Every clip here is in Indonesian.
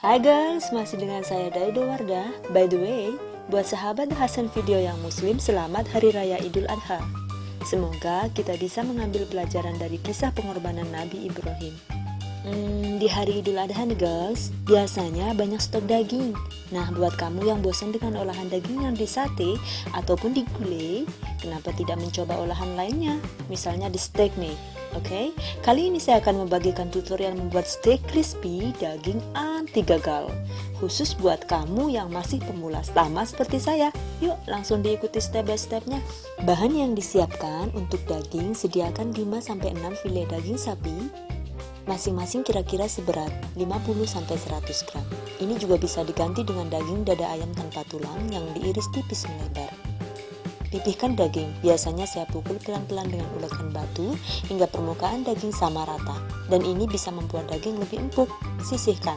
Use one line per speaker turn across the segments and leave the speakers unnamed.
Hai guys, masih dengan saya Daido Wardah. By the way, buat sahabat Hasan video yang muslim, selamat Hari Raya Idul Adha. Semoga kita bisa mengambil pelajaran dari kisah pengorbanan Nabi Ibrahim. Di hari Idul Adha nih guys, biasanya banyak stok daging. Nah, buat kamu yang bosan dengan olahan daging yang di sate ataupun di gulai, kenapa tidak mencoba olahan lainnya? Misalnya di steak nih. Oke, kali ini saya akan membagikan tutorial membuat steak crispy daging anti gagal. Khusus buat kamu yang masih pemula sama seperti saya. Yuk, langsung diikuti step by stepnya. Bahan yang disiapkan untuk daging, sediakan 5-6 file daging sapi, masing-masing kira-kira seberat 50-100 gram. Ini juga bisa diganti dengan daging dada ayam tanpa tulang yang diiris tipis melebar. Pipihkan daging, biasanya saya pukul pelan-pelan dengan ulekan batu hingga permukaan daging sama rata, dan ini bisa membuat daging lebih empuk. Sisihkan.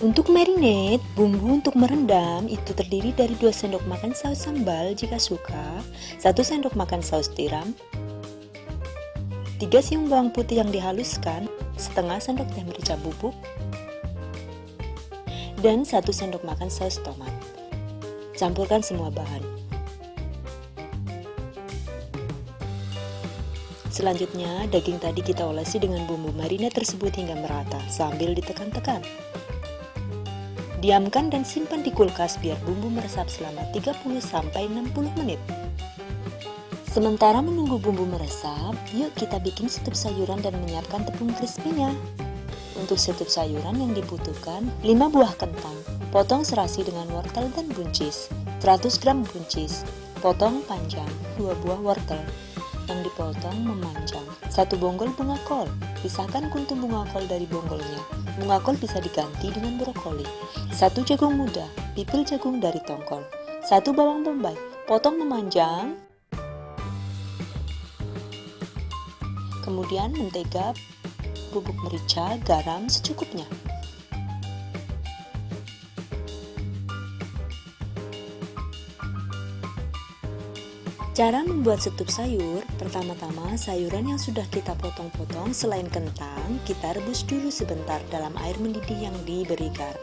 Untuk marinade, bumbu untuk merendam itu terdiri dari 2 sendok makan saus sambal jika suka, 1 sendok makan saus tiram, 3 siung bawang putih yang dihaluskan, setengah sendok teh merica bubuk, dan 1 sendok makan saus tomat. Campurkan semua bahan. Selanjutnya, daging tadi kita olesi dengan bumbu marinade tersebut hingga merata sambil ditekan-tekan. Diamkan dan simpan di kulkas biar bumbu meresap selama 30-60 menit. Sementara menunggu bumbu meresap, yuk kita bikin setup sayuran dan menyiapkan tepung crispy-nya. Untuk setup sayuran yang dibutuhkan 5 buah kentang, potong serasi dengan wortel dan buncis, 100 gram buncis, potong panjang, 2 buah wortel yang dipotong memanjang, 1 bonggol bunga kol, pisahkan kuntum bunga kol dari bonggolnya. Bunga kol bisa diganti dengan brokoli, 1 jagung muda, pipil jagung dari tongkol, 1 bawang bombay, potong memanjang, kemudian mentega, bubuk merica, garam secukupnya. Cara membuat setup sayur, pertama-tama sayuran yang sudah kita potong-potong selain kentang, kita rebus dulu sebentar dalam air mendidih yang diberi garam.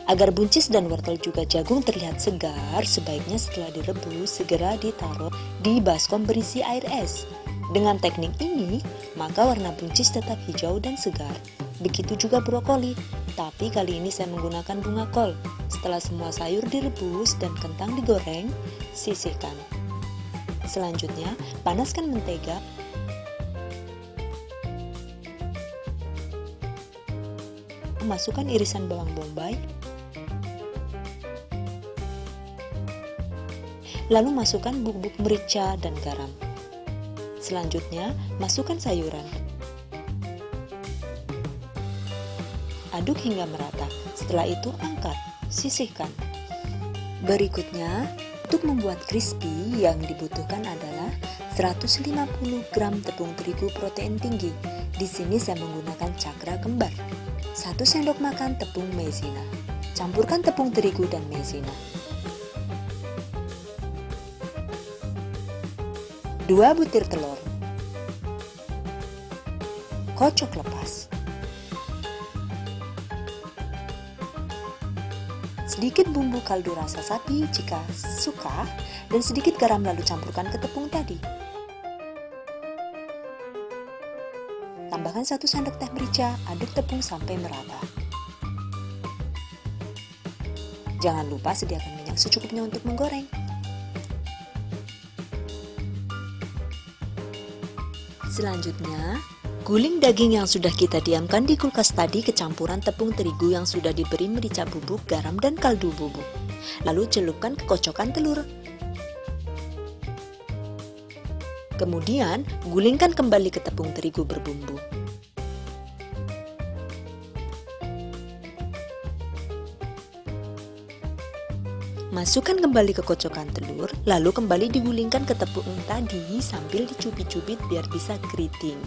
Agar buncis dan wortel juga jagung terlihat segar, sebaiknya setelah direbus segera ditaruh di baskom berisi air es. Dengan teknik ini, maka warna buncis tetap hijau dan segar. Begitu juga brokoli, tapi kali ini saya menggunakan bunga kol. Setelah semua sayur direbus dan kentang digoreng, sisihkan. Selanjutnya, panaskan mentega. Masukkan irisan bawang bombay. Lalu masukkan bubuk merica dan garam. Selanjutnya, masukkan sayuran. Aduk hingga merata. Setelah itu angkat, sisihkan. Berikutnya, untuk membuat crispy yang dibutuhkan adalah 150 gram tepung terigu protein tinggi. Di sini saya menggunakan cakra kembar. 1 sendok makan tepung maizena. Campurkan tepung terigu dan maizena. 2 butir telur, kocok lepas, sedikit bumbu kaldu rasa sapi jika suka, dan sedikit garam lalu campurkan ke tepung tadi. Tambahkan 1 sendok teh merica, aduk tepung sampai merata. Jangan lupa sediakan minyak secukupnya untuk menggoreng. Selanjutnya, guling daging yang sudah kita diamkan di kulkas tadi ke campuran tepung terigu yang sudah diberi merica bubuk, garam, dan kaldu bubuk. Lalu celupkan ke kocokan telur. Kemudian, gulingkan kembali ke tepung terigu berbumbu. Masukkan kembali ke kocokan telur, lalu kembali digulingkan ke tepung tadi sambil dicubit-cubit biar bisa keriting.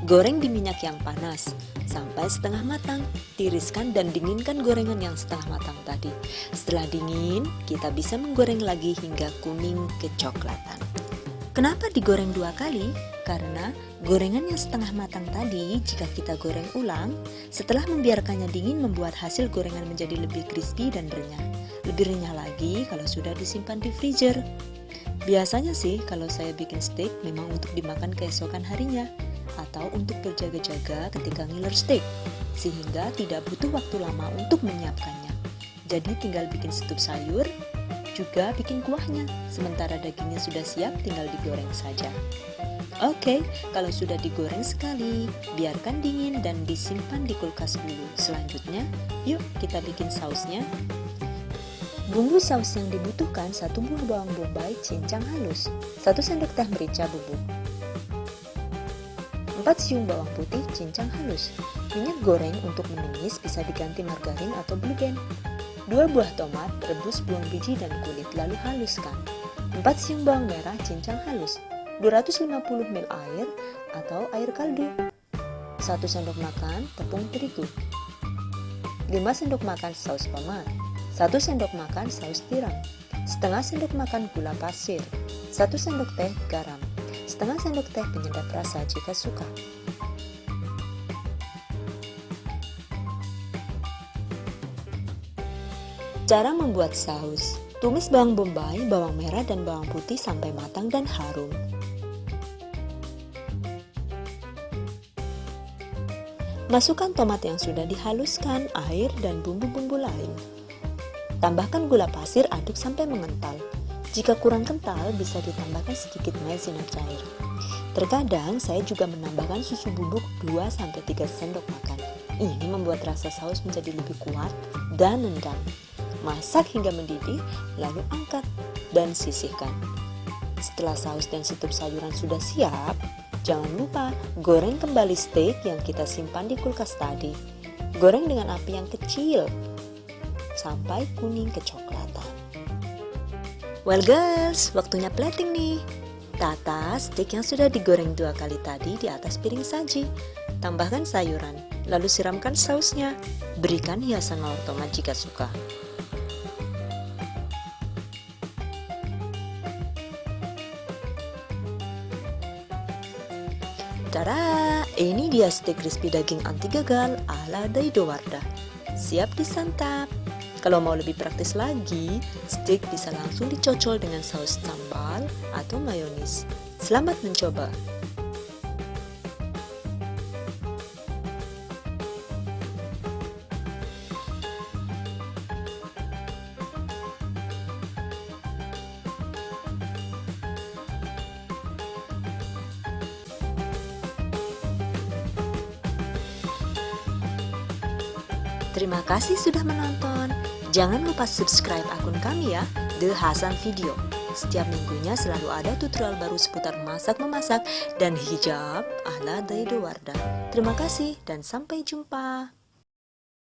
Goreng di minyak yang panas. sampai setengah matang. Tiriskan dan dinginkan gorengan yang setengah matang tadi. Setelah dingin, kita bisa menggoreng lagi hingga kuning kecoklatan. Kenapa digoreng 2 kali? Karena gorengan yang setengah matang tadi, jika kita goreng ulang, setelah membiarkannya dingin membuat hasil gorengan menjadi lebih crispy dan renyah. Lebih renyah lagi kalau sudah disimpan di freezer. Biasanya sih kalau saya bikin steak memang untuk dimakan keesokan harinya, atau untuk berjaga-jaga ketika ngiler steak, sehingga tidak butuh waktu lama untuk menyiapkannya. Jadi tinggal bikin setup sayur, juga bikin kuahnya, sementara dagingnya sudah siap tinggal digoreng saja. Oke, kalau sudah digoreng sekali, biarkan dingin dan disimpan di kulkas dulu. Selanjutnya, yuk kita bikin sausnya. Bumbu saus yang dibutuhkan 1 buah bawang bombay cincang halus, 1 sendok teh merica bubuk, 4 siung bawang putih cincang halus. Minyak goreng untuk menumis bisa diganti margarin atau blue band. 2 buah tomat, rebus buang biji dan kulit lalu haluskan. 4 siung bawang merah cincang halus. 250 ml air atau air kaldu. 1 sendok makan tepung terigu. 5 sendok makan saus tomat. 1 sendok makan saus tiram. Setengah sendok makan gula pasir. 1 sendok teh garam. Setengah sendok teh penyedap rasa jika suka. Cara membuat saus. Tumis bawang bombay, bawang merah, dan bawang putih sampai matang dan harum. Masukkan tomat yang sudah dihaluskan, air, dan bumbu-bumbu lain. Tambahkan gula pasir, aduk sampai mengental. Jika kurang kental, bisa ditambahkan sedikit maizena cair. Terkadang saya juga menambahkan susu bubuk 2-3 sendok makan. Ini membuat rasa saus menjadi lebih kuat dan nendang. Masak hingga mendidih, lalu angkat dan sisihkan. Setelah saus dan setup sayuran sudah siap, jangan lupa goreng kembali steak yang kita simpan di kulkas tadi. Goreng dengan api yang kecil sampai kuning kecoklatan. Well girls, waktunya plating nih. Tata steak yang sudah digoreng 2 kali tadi di atas piring saji. Tambahkan sayuran, lalu siramkan sausnya. Berikan hiasan mawar tomat jika suka. Tada! Ini dia steak crispy daging anti gagal ala Daido Wardah. Siap disantap. Kalau mau lebih praktis lagi, steak bisa langsung dicocol dengan saus sambal atau mayonis. Selamat mencoba! Terima kasih sudah menonton. Jangan lupa subscribe akun kami ya, The Hasan Video. Setiap minggunya selalu ada tutorial baru seputar masak-memasak dan hijab ala Daido Wardah. Terima kasih dan sampai jumpa.